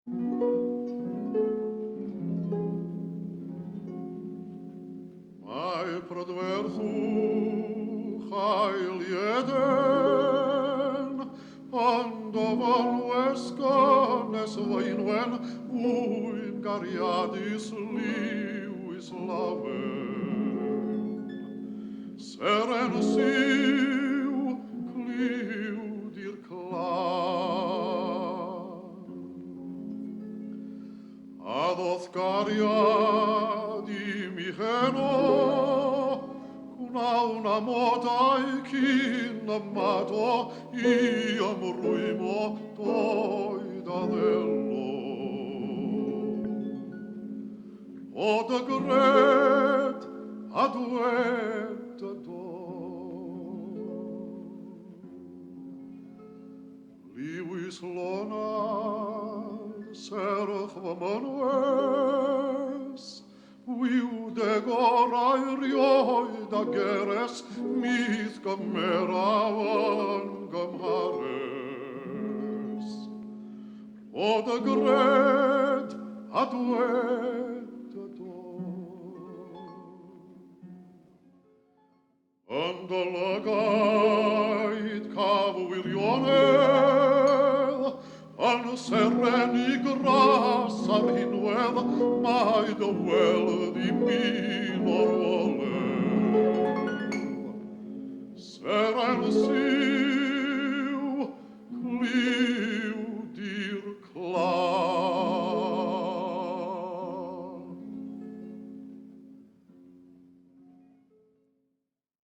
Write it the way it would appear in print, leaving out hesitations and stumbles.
Mai pro dversu hail jeden, ando von vescanes vainven, uin cariadis liuis laven. Seren siu cliudir clar, ad Oscaria di Miheno, cuna una moda icin amato, iam ruimo toida dello. Od gret aduet do. Livis lona serch manues, viu de gorai rioi da geres, mis cameravan gamhares. Od gret aduet do. Andalagait cavu virionel, an sereni grassa rinuel, mai de well di minor volel. Seren si